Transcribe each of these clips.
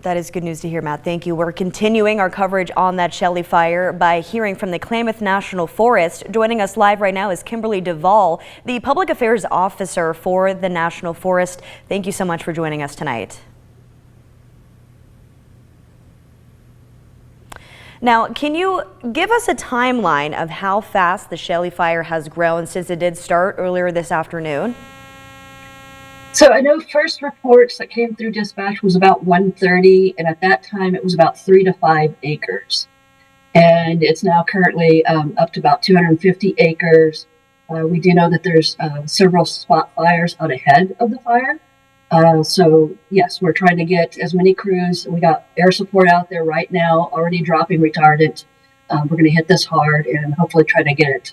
That is good news to hear, Matt. Thank you. We're continuing our coverage on that Shelly Fire by hearing from the Klamath National Forest. Joining us live right now is Kimberly Devall, the Public Affairs Officer for the National Forest. Thank you so much for joining us tonight. Now, can you give us a timeline of how fast the Shelly Fire has grown since it did start earlier this afternoon? So I know first reports that came through dispatch was about 130, and at that time it was about 3 to 5 acres. And it's now currently up to about 250 acres. We do know that there's several spot fires out ahead of the fire. So yes, we're trying to get as many crews. We got air support out there right now, already dropping retardant. We're going to hit this hard and hopefully try to get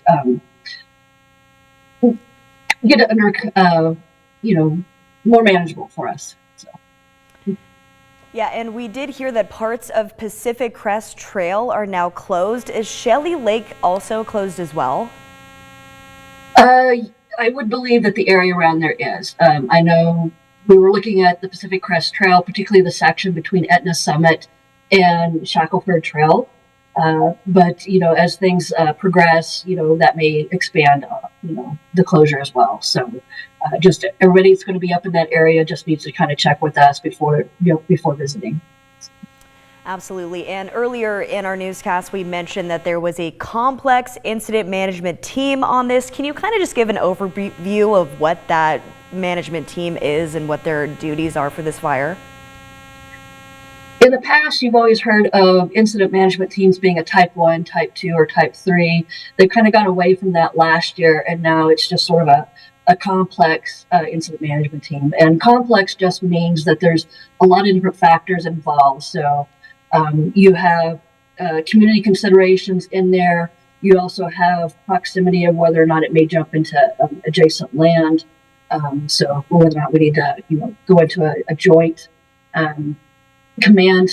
it under, more manageable for us. So. Yeah, and we did hear that parts of Pacific Crest Trail are now closed. Is Shelly Lake also closed as well? I would believe that the area around there is. I know we were looking at the Pacific Crest Trail, particularly the section between Etna Summit and Shackelford Trail. But, as things progress, that may expand, the closure as well. So just everybody's going to be up in that area just needs to kind of check with us before visiting. Absolutely. And earlier in our newscast, we mentioned that there was a complex incident management team on this. Can you kind of just give an overview of what that management team is and what their duties are for this fire? In the past, you've always heard of incident management teams being a type 1, type 2, or type 3. They've kind of gone away from that last year, and now it's just sort of a complex incident management team. And complex just means that there's a lot of different factors involved. So you have community considerations in there. You also have proximity of whether or not it may jump into adjacent land. So whether or not we need to, go into a joint command,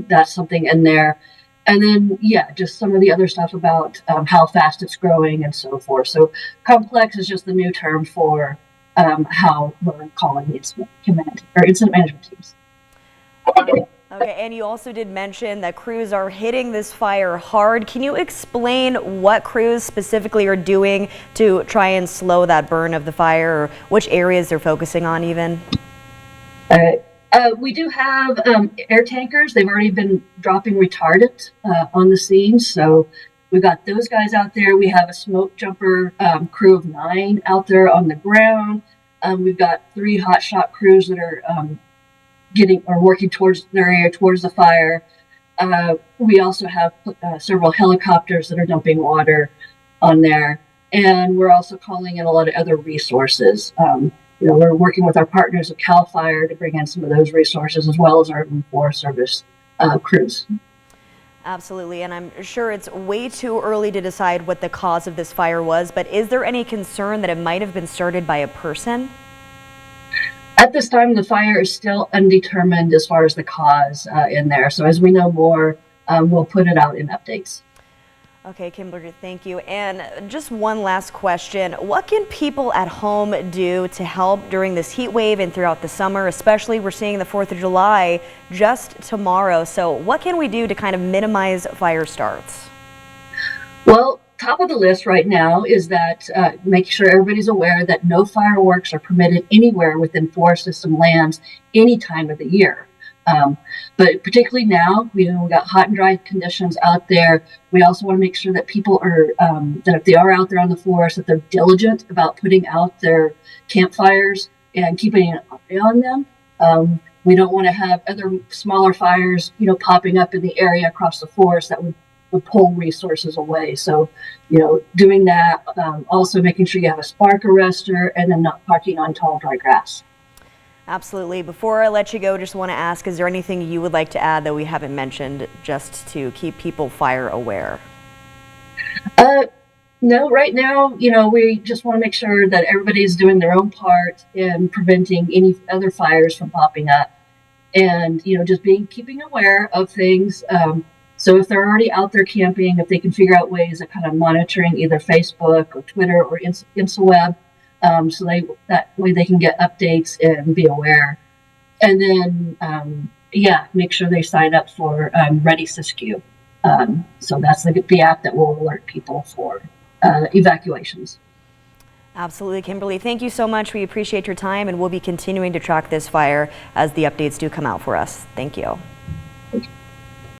that's something in there. And then, just some of the other stuff about how fast it's growing and so forth. So complex is just the new term for how we're calling incident management teams. Okay, and you also did mention that crews are hitting this fire hard. Can you explain what crews specifically are doing to try and slow that burn of the fire, or which areas they're focusing on even? We do have air tankers. They've already been dropping retardant on the scene. So we've got those guys out there. We have a smoke jumper crew of 9 out there on the ground. We've got 3 hot shot crews that are working towards their area, towards the fire. We also have several helicopters that are dumping water on there. And we're also calling in a lot of other resources. We're working with our partners at CAL FIRE to bring in some of those resources, as well as our Forest Service crews. Absolutely, and I'm sure it's way too early to decide what the cause of this fire was, but is there any concern that it might have been started by a person? At this time, the fire is still undetermined as far as the cause in there. So as we know more, we'll put it out in updates. Okay, Kimberly, thank you. And just one last question. What can people at home do to help during this heat wave and throughout the summer? Especially we're seeing the 4th of July just tomorrow. So what can we do to kind of minimize fire starts? Well, top of the list right now is that make sure everybody's aware that no fireworks are permitted anywhere within forest system lands any time of the year. But particularly now, we got hot and dry conditions out there. We also want to make sure that people are, that if they are out there on the forest, that they're diligent about putting out their campfires and keeping an eye on them. We don't want to have other smaller fires, popping up in the area across the forest that would pull resources away. So, doing that, also making sure you have a spark arrestor and then not parking on tall, dry grass. Absolutely. Before I let you go, just want to ask, is there anything you would like to add that we haven't mentioned just to keep people fire aware? No, right now, we just want to make sure that everybody's doing their own part in preventing any other fires from popping up. And, just keeping aware of things. So if they're already out there camping, if they can figure out ways of kind of monitoring either Facebook or Twitter or InstaWeb, so that way they can get updates and be aware. And then yeah, make sure they sign up for Ready Siskiyou. So that's the app that will alert people for evacuations. Absolutely, Kimberly. Thank you so much. We appreciate your time, and we'll be continuing to track this fire as the updates do come out for us. Thank you. Thank you.